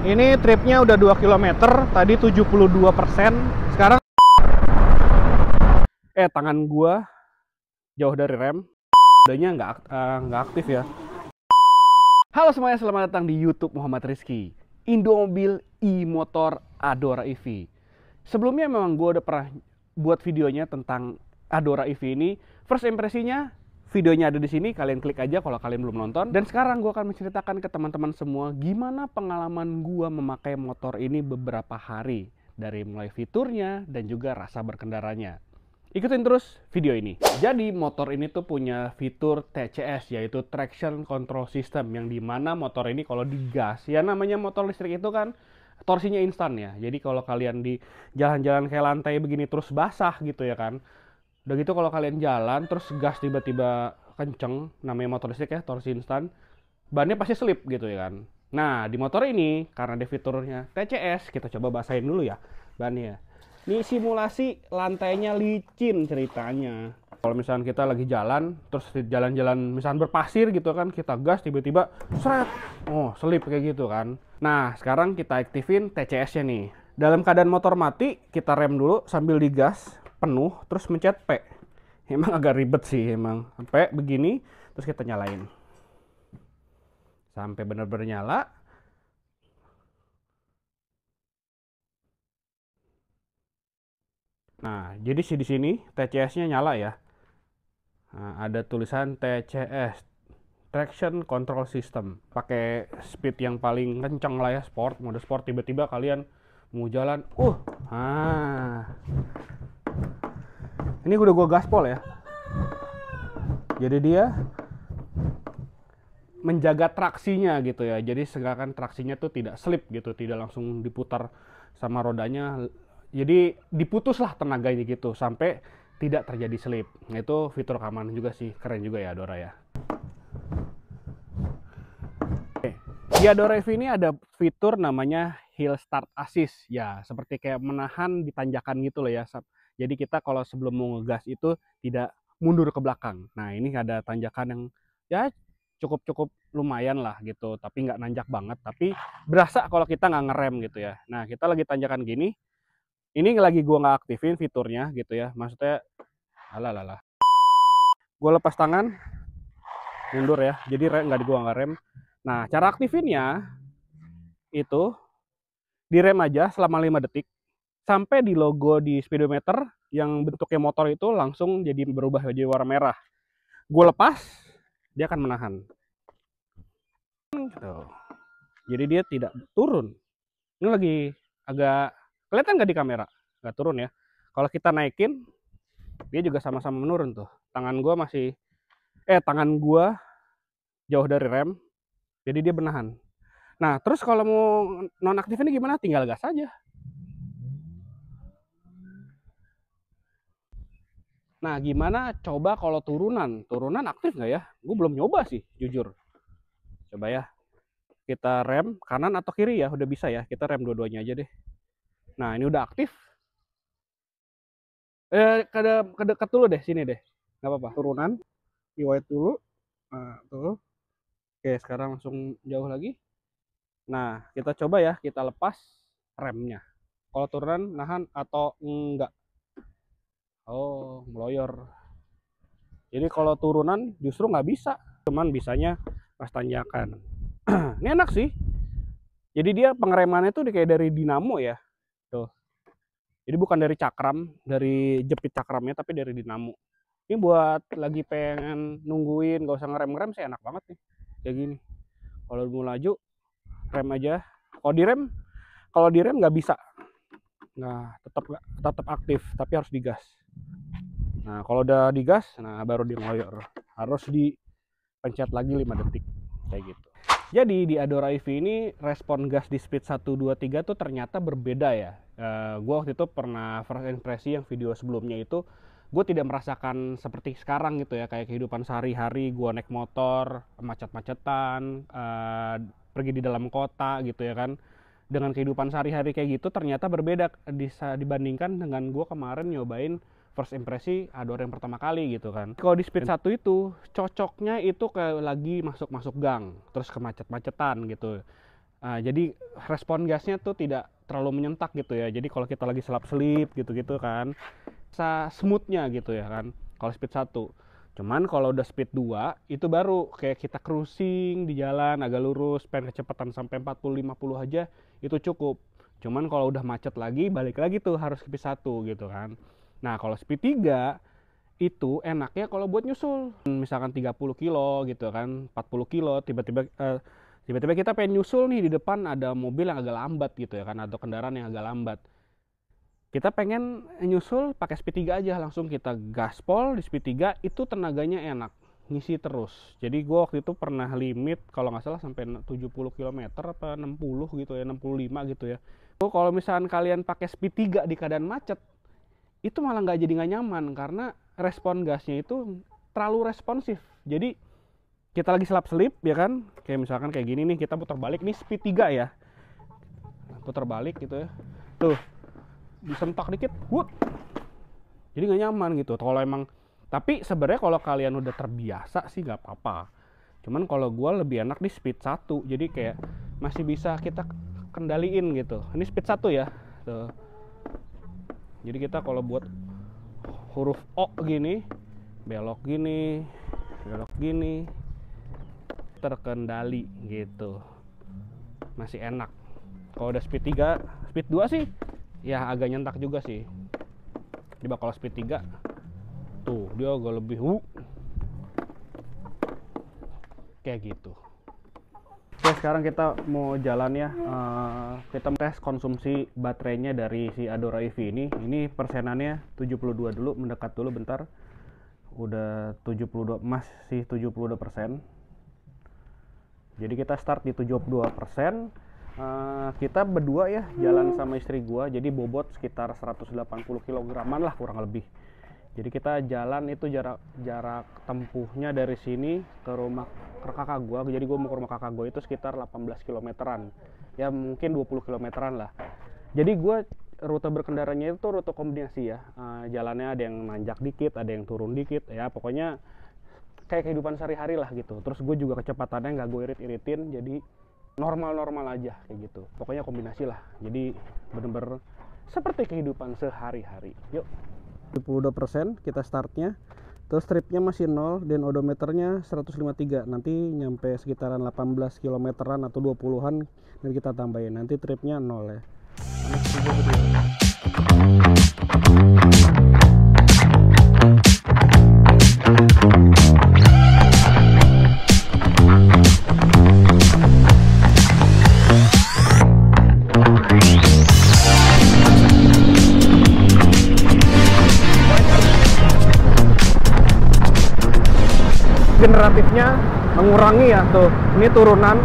Ini tripnya udah 2 kilometer, tadi 72%. Sekarang tangan gua jauh dari rem. Udahnya nggak aktif ya. Halo semuanya, selamat datang di YouTube Muhammad Rizky, Indomobil e-motor Adora EV. Sebelumnya memang gue udah pernah buat videonya tentang Adora EV ini. First impresinya, videonya ada di sini. Kalian klik aja kalau kalian belum nonton. Dan sekarang gue akan menceritakan ke teman-teman semua gimana pengalaman gue memakai motor ini beberapa hari, dari mulai fiturnya dan juga rasa berkendaranya. Ikutin terus video ini. Jadi motor ini tuh punya fitur TCS, yaitu Traction Control System, yang dimana motor ini kalau digas, ya namanya motor listrik itu kan torsinya instan ya. Jadi kalau kalian di jalan-jalan kayak lantai begini terus basah gitu ya kan, udah gitu kalau kalian jalan terus gas tiba-tiba kenceng, namanya motor listrik ya, torsi instan, bannya pasti slip gitu ya kan. Nah di motor ini karena ada fiturnya TCS, kita coba basahin dulu ya bannya. Ini simulasi lantainya licin ceritanya. Kalau misalnya kita lagi jalan, terus jalan-jalan misalnya berpasir gitu kan, kita gas tiba-tiba seret, oh slip kayak gitu kan. Nah sekarang kita aktifin TCS-nya nih. Dalam keadaan motor mati, kita rem dulu sambil digas penuh, terus mencet P. Emang agak ribet sih emang. P begini, terus kita nyalain. Sampai benar-benar nyala. Nah, jadi di sini TCS-nya nyala ya. Nah, ada tulisan TCS, Traction Control System. Pakai speed yang paling kencang lah ya, sport, mode sport. Tiba-tiba kalian mau jalan, ini udah gua gaspol ya. Jadi dia menjaga traksinya gitu ya. Jadi seakan traksinya tuh tidak slip gitu, tidak langsung diputar sama rodanya. Jadi diputuslah tenaganya gitu sampai tidak terjadi slip. Nah, itu fitur keamanan juga sih, keren juga ya Adora ya. Oke. Di Adora EV ini ada fitur namanya Hill Start Assist ya, seperti kayak menahan di tanjakan gitu loh ya. Jadi kita kalau sebelum mau ngegas itu tidak mundur ke belakang. Nah ini ada tanjakan yang ya cukup lumayan lah gitu, tapi nggak nanjak banget, tapi berasa kalau kita nggak ngerem gitu ya. Nah kita lagi tanjakan gini. Ini lagi gue nggak aktifin fiturnya gitu ya, maksudnya gue lepas tangan mundur ya, jadi gue nggak rem. Nah cara aktifinnya itu direm aja selama 5 detik sampai di logo di speedometer yang bentuknya motor itu langsung jadi berubah jadi warna merah. Gue lepas, dia akan menahan gitu. Jadi dia tidak turun. Ini lagi agak kelihatan nggak di kamera, nggak turun ya. Kalau kita naikin, dia juga sama-sama menurun tuh. Tangan gue jauh dari rem, jadi dia menahan. Nah terus kalau mau nonaktif ini gimana? Tinggal gas aja. Nah gimana coba kalau turunan? Turunan aktif nggak ya? Gue belum nyoba sih jujur. Coba ya, kita rem kanan atau kiri ya, udah bisa ya. Kita rem dua-duanya aja deh. Nah ini udah aktif. Kedekat dulu deh, sini deh, nggak apa-apa. Turunan, di wide dulu. Nah, tuh. Oke, sekarang langsung jauh lagi. Nah, kita coba ya, kita lepas remnya. Kalau turunan, nahan atau enggak? Oh, meloyor. Jadi kalau turunan justru nggak bisa. Cuman bisanya pas tanjakan. Ini enak sih. Jadi dia pengeremannya tuh kayak dari dinamo ya. Tuh. Jadi bukan dari cakram, dari jepit cakramnya, tapi dari dinamo. Ini buat lagi pengen nungguin, gak usah ngerem-ngerem sih, enak banget nih. Kayak gini. Kalau mau laju, rem aja. Kalau direm nggak bisa. Nah, tetap aktif, tapi harus digas. Nah, kalau udah digas, nah baru di ngoyor. Harus dipencet lagi 5 detik. Kayak gitu. Jadi di Adora EV ini respon gas di speed 1, 2, 3 tuh ternyata berbeda ya. Gue waktu itu pernah first impresi yang video sebelumnya itu, gue tidak merasakan seperti sekarang gitu ya, kayak kehidupan sehari-hari gue naik motor, macet-macetan, pergi di dalam kota gitu ya kan. Dengan kehidupan sehari-hari kayak gitu ternyata berbeda dibandingkan dengan gue kemarin nyobain first impresi Adora yang pertama kali gitu kan. Kalau di speed 1 itu cocoknya itu kayak lagi masuk gang, terus ke macet-macetan gitu. Jadi respon gasnya tuh tidak terlalu menyentak gitu ya. Jadi kalau kita lagi selap-selip gitu-gitu kan, bisa smoothnya gitu ya kan, kalau speed 1. Cuman kalau udah speed 2, itu baru kayak kita cruising di jalan agak lurus, pengen kecepatan sampai 40-50 aja, itu cukup. Cuman kalau udah macet lagi, balik lagi tuh harus speed 1 gitu kan. Nah kalau speed 3, itu enaknya kalau buat nyusul. Misalkan 30 kilo gitu kan, 40 kilo, tiba-tiba kita pengen nyusul nih, di depan ada mobil yang agak lambat gitu ya kan, atau kendaraan yang agak lambat. Kita pengen nyusul pakai speed 3 aja, langsung kita gaspol di speed 3, itu tenaganya enak, ngisi terus. Jadi gue waktu itu pernah limit kalau nggak salah sampai 70 km apa 60 gitu ya, 65 gitu ya. Kalau misalkan kalian pakai speed 3 di keadaan macet, itu malah nggak nyaman karena respon gasnya itu terlalu responsif. Jadi kita lagi selap-selip ya kan, kayak misalkan kayak gini nih, kita putar balik nih speed 3 ya, putar balik gitu ya, tuh disentak dikit, jadi nggak nyaman gitu. Kalau emang, tapi sebenarnya kalau kalian udah terbiasa sih nggak apa-apa. Cuman kalau gue lebih enak di speed 1, jadi kayak masih bisa kita kendaliin gitu. Ini speed 1 ya, tuh. Jadi kita kalau buat huruf O gini, belok gini, terkendali gitu, masih enak. Kalau udah speed 3, speed 2 sih ya agak nyentak juga sih. Coba kalau speed 3 tuh dia agak lebih kayak gitu. Oke, sekarang kita mau jalan ya. Kita tes konsumsi baterainya dari si Adora EV ini. Ini persenannya 72 dulu, mendekat dulu bentar. Udah 72, masih 72%. Jadi kita start di 72%. Kita berdua ya, jalan sama istri gua, jadi bobot sekitar 180 kg-an lah kurang lebih. Jadi kita jalan itu jarak tempuhnya dari sini ke rumah kakak gua. Jadi gua mau ke rumah kakak gua itu sekitar 18 km-an. Ya mungkin 20 km-an lah. Jadi gua rute berkendaranya itu rute kombinasi ya. Jalannya ada yang nanjak dikit, ada yang turun dikit. Ya pokoknya kayak kehidupan sehari-hari lah gitu. Terus gue juga kecepatannya nggak gue irit-iritin, jadi normal-normal aja kayak gitu. Pokoknya kombinasi lah. Jadi bener-bener seperti kehidupan sehari-hari. Yuk. 72% kita startnya. Terus tripnya masih 0 dan odometernya 153. Nanti nyampe sekitaran 18 km-an atau 20-an dan kita tambahin. Nanti tripnya 0 ya. Generatifnya mengurangi ya tuh. Ini turunan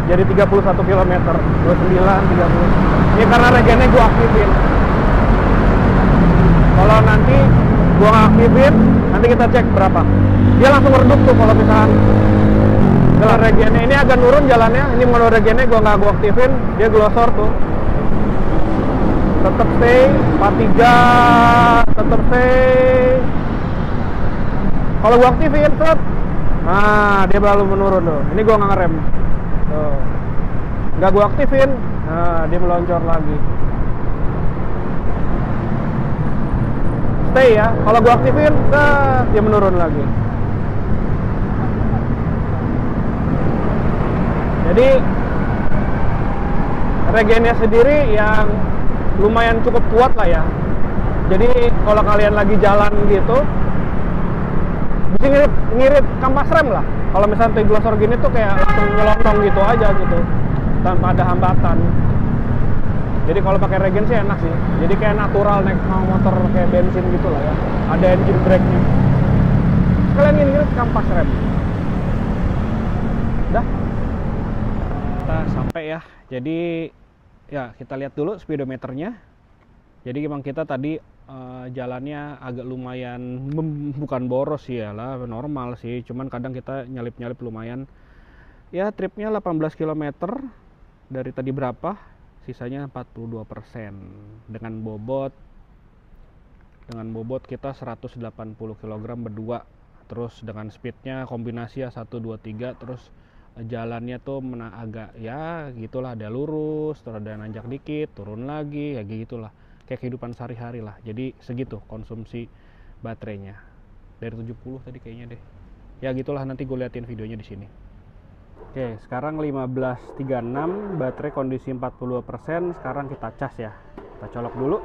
jadi 31 km, 29, 30. Ini karena regennya gua aktifin. Kalau nanti gua nggak aktifin, nanti kita cek berapa. Dia langsung redup tuh kalau misalkan jalan regennya ini agak nurun jalannya. Ini mode regennya gua nggak gua aktifin, dia glosor tuh. Tetap stay 43, tetap stay. Kalau gua aktifin, set. Nah, dia baru menurun tuh. Ini gua nggak ngerem. Tuh. Nggak gua aktifin. Nah, dia meluncur lagi. Stay ya. Kalau gua aktifin, set, dia menurun lagi. Jadi regennya sendiri yang lumayan cukup kuat lah ya. Jadi kalau kalian lagi jalan gitu, bisa ngirit kampas rem lah. Kalau misalnya glosor gini tuh kayak langsung nyelonong gitu aja gitu, tanpa ada hambatan. Jadi kalau pakai regen sih enak sih. Jadi kayak natural naik motor kayak bensin gitu lah ya. Ada engine brake-nya. Kalian ngirit kampas rem. Udah. Kita sampai ya. Jadi ya kita lihat dulu speedometernya. Jadi memang kita tadi jalannya agak lumayan bukan boros sih ya lah, normal sih, cuman kadang kita nyalip-nyalip lumayan ya. Tripnya 18 km dari tadi berapa, sisanya 42%. dengan bobot kita 180 kg berdua. Terus dengan speednya kombinasi ya 1, 2, 3. Terus jalannya tuh agak ya gitulah, ada lurus, terus ada nanjak dikit, turun lagi, ya gitulah. Kayak kehidupan sehari-hari lah. Jadi segitu konsumsi baterainya. Dari 70 tadi kayaknya deh. Ya gitulah, nanti gue liatin videonya di sini. Oke, sekarang 15.36, baterai kondisi 42%. Sekarang kita cas ya. Kita colok dulu.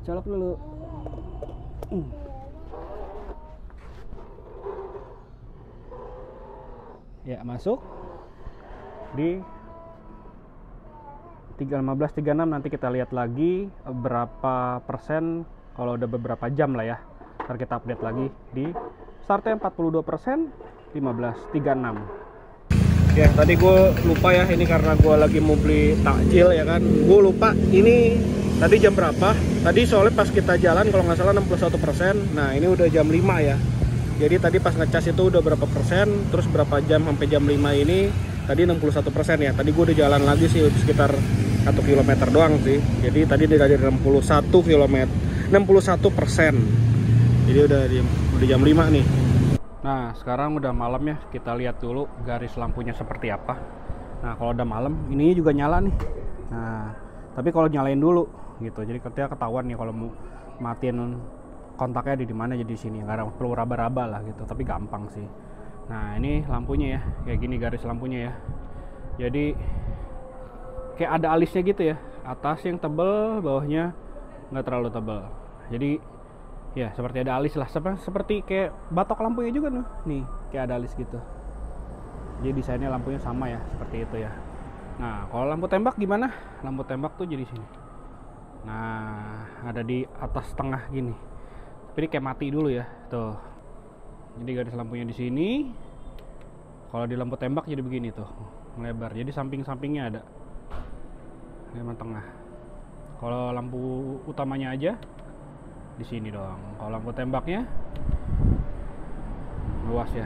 Colok dulu. Ya, masuk di 15.36. Nanti kita lihat lagi berapa persen kalau udah beberapa jam lah ya. Ntar kita update lagi di startnya 42%, 15.36. Ya, tadi gue lupa ya, ini karena gue lagi mau beli takjil ya kan. Gue lupa ini tadi jam berapa. Tadi soalnya pas kita jalan kalau nggak salah 61%. Nah, ini udah jam 5 ya. Jadi tadi pas ngecas itu udah berapa persen, terus berapa jam sampai jam 5 ini tadi 61% ya. Tadi gue udah jalan lagi sih sekitar 1 km doang sih. Jadi tadi dari 61 km, 61%. Jadi udah jam 5 nih. Nah, sekarang udah malam ya. Kita lihat dulu garis lampunya seperti apa. Nah, kalau udah malam, ini juga nyala nih. Nah, tapi kalau nyalain dulu gitu. Jadi ketika ketahuan nih kalau mau matiin kontaknya di mana, jadi di sini nggak perlu raba-raba lah gitu, tapi gampang sih. Nah, ini lampunya ya, kayak gini garis lampunya ya. Jadi kayak ada alisnya gitu ya, atas yang tebel, bawahnya nggak terlalu tebel. Jadi ya seperti ada alis lah, seperti kayak batok lampunya juga nih, kayak ada alis gitu. Jadi desainnya lampunya sama ya, seperti itu ya. Nah, kalau lampu tembak gimana? Lampu tembak tuh jadi sini. Nah, ada di atas tengah gini. Tapi ini kayak mati dulu ya, tuh. Jadi garis lampunya di sini. Kalau di lampu tembak jadi begini tuh, melebar. Jadi samping-sampingnya ada. Ini emang tengah. Kalau lampu utamanya aja di sini doang. Kalau lampu tembaknya luas ya.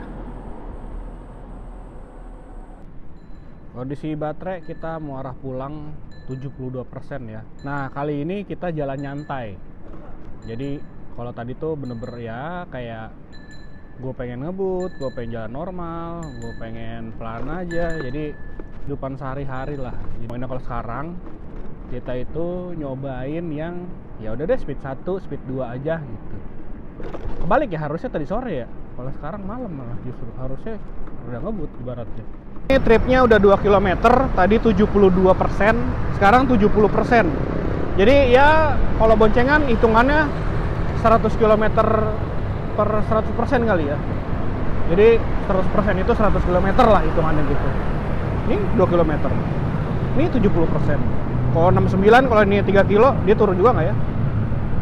Kondisi baterai kita mau arah pulang 72% ya. Nah, kali ini kita jalan nyantai. Jadi kalau tadi tuh bener-bener ya kayak gue pengen ngebut, gue pengen jalan normal, gue pengen pelan aja. Jadi kehidupan sehari-hari lah. Jadi kalau sekarang kita itu nyobain yang ya udah deh speed 1, speed 2 aja gitu. Kebalik ya, harusnya tadi sore ya. Kalau sekarang malam malah justru harusnya udah ngebut ibaratnya. Ini tripnya udah 2 km, tadi 72%, sekarang 70%. Jadi ya kalau boncengan hitungannya 100 km per 100% kali ya. Jadi 100% itu 100 km lah hitungannya gitu. Ini 2 km. Ini 70%. Kalau 69, kalau ini 3 kilo, dia turun juga nggak ya?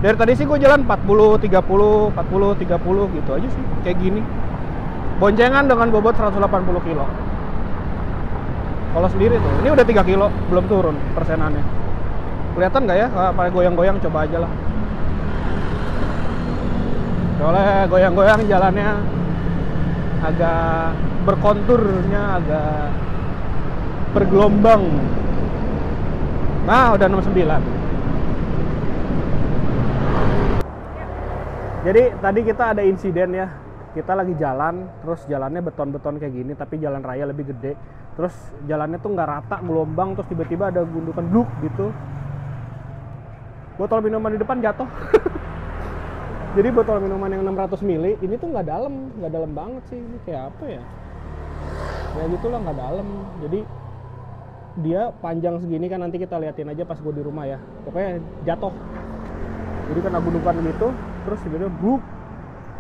Dari tadi sih gue jalan 40, 30, 40, 30 gitu aja sih. Kayak gini. Boncengan dengan bobot 180 kilo. Kalau sendiri tuh, ini udah 3 kilo, belum turun persenannya. Kelihatan nggak ya? Kalau goyang-goyang, coba aja lah. Soalnya goyang-goyang jalannya agak berkonturnya, agak bergelombang. Nah, udah 69. Jadi tadi kita ada insiden ya. Kita lagi jalan, terus jalannya beton-beton kayak gini, tapi jalan raya lebih gede. Terus jalannya tuh nggak rata, gelombang, terus tiba-tiba ada gundukan bluk gitu. Botol minuman di depan jatuh. Jadi botol minuman yang 600 ml ini tuh nggak dalam banget sih. Ini kayak apa ya? Ya gitulah, nggak dalam. Jadi dia panjang segini kan, nanti kita liatin aja pas gue di rumah ya. Pokoknya jatuh. Jadi kena gundukan gitu, terus tiba-tiba bluk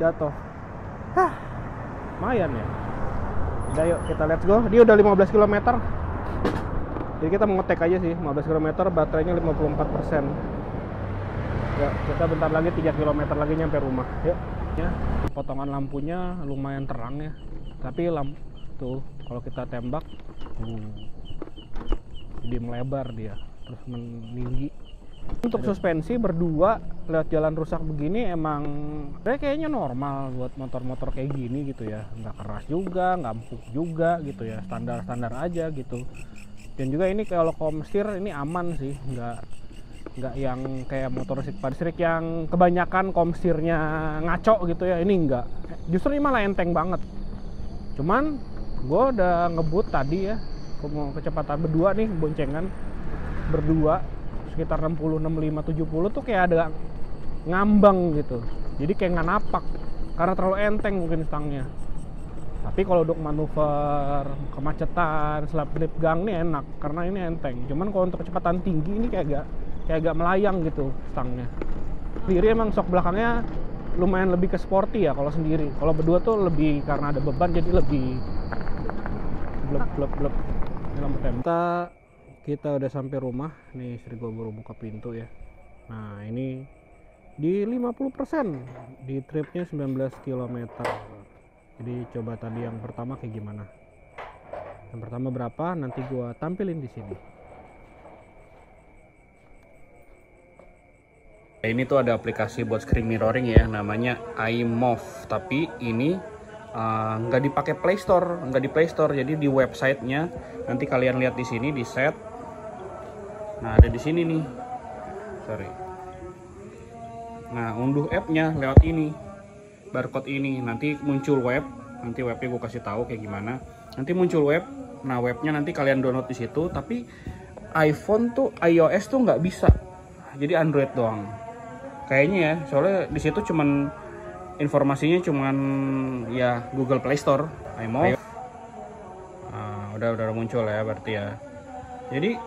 jatuh. Hah, lumayan ya. Udah yuk kita let's go. Dia udah 15 km. Jadi kita mau ngetek aja sih, 15 km, baterainya 54%. Ya, kita bentar lagi 3 km lagi nyampe rumah. Yuk. Ya, potongan lampunya lumayan terang ya. Tapi lampu tuh kalau kita tembak jadi melebar dia, terus meninggi. Untuk suspensi berdua lewat jalan rusak begini emang kayaknya normal buat motor-motor kayak gini gitu ya. Nggak keras juga, nggak empuk juga gitu ya. Standar-standar aja gitu. Dan juga ini kalau komstir ini aman sih, nggak nggak yang kayak motor listrik yang kebanyakan komstirnya ngaco gitu ya. Ini enggak, justru ini malah enteng banget. Cuman gue udah ngebut tadi ya, mau kecepatan berdua nih, boncengan berdua sekitar 60, 65, 70 tuh kayak ada ngambang gitu, jadi kayak nggak napak karena terlalu enteng mungkin stangnya. Tapi kalau untuk manuver kemacetan, slip gang nih enak karena ini enteng. Cuman kalau untuk kecepatan tinggi ini kayak agak melayang gitu stangnya. Sendiri emang sok belakangnya lumayan lebih ke sporty ya kalau sendiri. Kalau berdua tuh lebih karena ada beban jadi lebih blep. Ini lampu tembak. Kita udah sampai rumah. Nih istri gue baru buka pintu ya. Nah ini di 50% di tripnya 19 km. Jadi coba tadi yang pertama kayak gimana. Yang pertama berapa nanti gue tampilin di sini. Ini tuh ada aplikasi buat screen mirroring ya, namanya iMove. Tapi ini nggak dipakai Play Store, nggak di Play Store. Jadi di websitenya nanti kalian lihat di sini di set. Nah ada di sini nih, sorry. Nah unduh appnya lewat ini, barcode ini. Nanti muncul web, nanti webnya gue kasih tahu kayak gimana. Nanti muncul web. Nah webnya nanti kalian download di situ. Tapi iPhone tuh, iOS tuh nggak bisa. Jadi Android doang. Kayaknya ya, soalnya di situ cuman informasinya cuman ya Google Play Store, iMove. Nah, udah muncul ya berarti ya. Jadi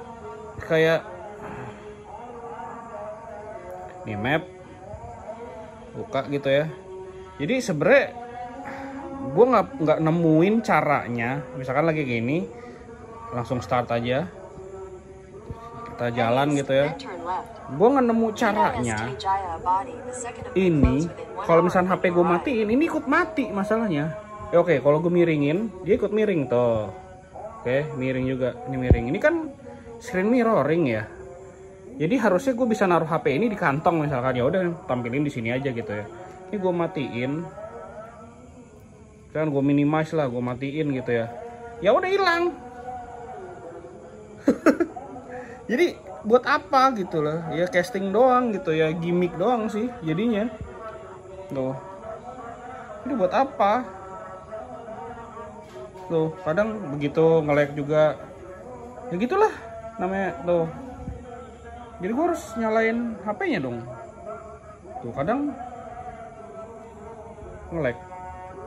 kayak nih map buka gitu ya. Jadi sebenernya gue nggak nemuin caranya. Misalkan lagi gini, langsung start aja, kita jalan gitu ya. Gue nggak nemu caranya. Ini kalau misalnya HP gue matiin, ini ikut mati masalahnya. Ya oke, kalau gue miringin, dia ikut miring tuh. Oke, miring juga. Ini miring. Ini kan screen mirroring ya. Jadi harusnya gue bisa naruh HP ini di kantong misalkan, ya udah tampilin di sini aja gitu ya. Ini gue matiin. Kan gue minimize lah, gue matiin gitu ya. Ya udah hilang. Jadi buat apa gitu loh, ya casting doang gitu ya, gimmick doang sih jadinya tuh. Ini buat apa tuh, kadang begitu nge-lag juga ya gitulah namanya tuh. Jadi gue harus nyalain HP-nya dong tuh, kadang nge-lag,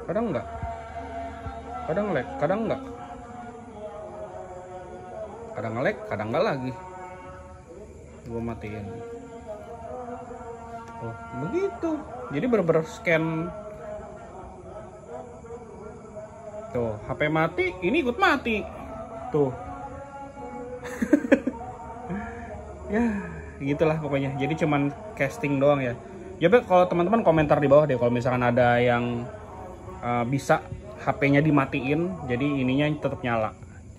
kadang enggak, kadang nge-lag, kadang enggak, kadang nge-lag, kadang enggak lagi. Gue matiin. Oh begitu, jadi bener-bener scan tuh. HP mati, ini ikut mati tuh. Ya gitulah pokoknya. Jadi cuman casting doang ya. Ya kalau teman-teman komentar di bawah deh kalau misalkan ada yang bisa HP-nya dimatiin, jadi ininya tetap nyala.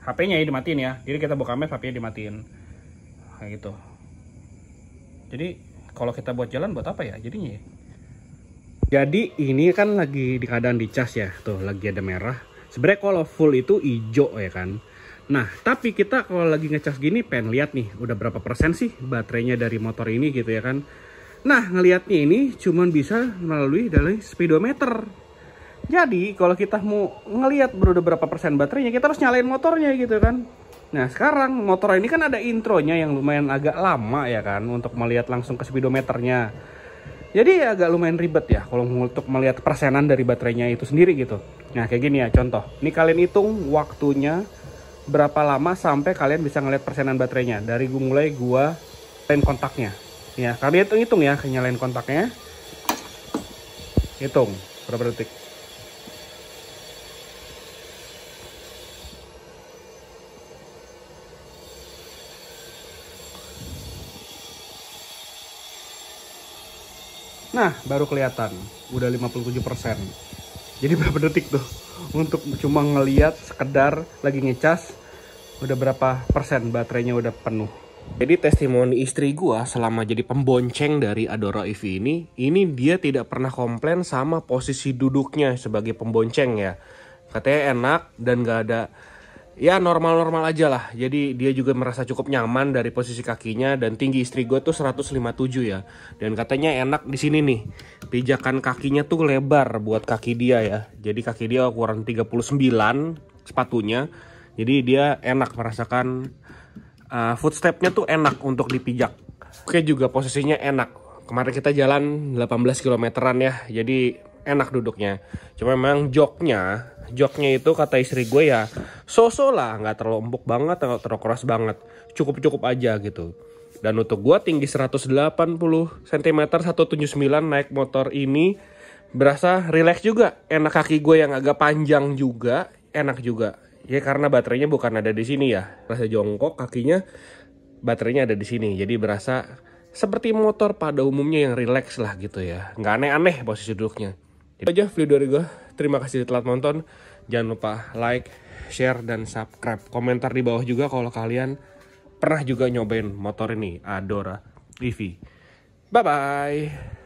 HP-nya ya dimatiin ya. Jadi kita buka map, HP-nya dimatiin. Kayak gitu. Jadi kalau kita buat jalan buat apa ya jadinya ya? Jadi ini kan lagi di keadaan dicas ya, tuh lagi ada merah. Sebenarnya kalau full itu hijau ya kan. Nah tapi kita kalau lagi ngecas gini pengen lihat nih udah berapa persen sih baterainya dari motor ini gitu ya kan. Nah ngelihatnya ini cuman bisa melalui dari speedometer. Jadi kalau kita mau ngelihat udah berapa persen baterainya, kita harus nyalain motornya gitu kan. Nah sekarang motor ini kan ada intronya yang lumayan agak lama ya kan, untuk melihat langsung ke speedometernya. Jadi agak lumayan ribet ya kalau untuk melihat persenan dari baterainya itu sendiri gitu. Nah kayak gini ya contoh. Ini kalian hitung waktunya berapa lama sampai kalian bisa ngelihat persenan baterainya. Dari mulai gua nyalain kontaknya. Ya kalian hitung ya, nyalain kontaknya. Hitung berapa detik. Nah, baru kelihatan udah 57%. Jadi berapa detik tuh untuk cuma ngeliat sekedar lagi ngecas udah berapa persen baterainya udah penuh. Jadi testimoni istri gua selama jadi pembonceng dari Adora EV ini dia tidak pernah komplain sama posisi duduknya sebagai pembonceng ya. Katanya enak dan gak ada ya normal-normal aja lah. Jadi dia juga merasa cukup nyaman dari posisi kakinya, dan tinggi istri gue tuh 157 ya. Dan katanya enak di sini nih. Pijakan kakinya tuh lebar buat kaki dia ya. Jadi kaki dia ukuran 39 sepatunya. Jadi dia enak merasakan footstepnya tuh enak untuk dipijak. Oke, juga posisinya enak. Kemarin kita jalan 18 kilometeran ya. Jadi enak duduknya. Cuma memang joknya itu kata istri gue ya so-so lah, nggak terlalu empuk banget, nggak terlalu keras banget, cukup aja gitu. Dan untuk gue tinggi 180 cm 179 naik motor ini berasa relax juga, enak. Kaki gue yang agak panjang juga enak juga ya, karena baterainya bukan ada di sini ya, rasa jongkok kakinya, baterainya ada di sini, jadi berasa seperti motor pada umumnya yang relax lah gitu ya, nggak aneh-aneh posisi duduknya. Itu aja video dari gue. Terima kasih telah nonton. Jangan lupa like, share, dan subscribe. Komentar di bawah juga kalau kalian pernah juga nyobain motor ini, Adora EV. Bye-bye.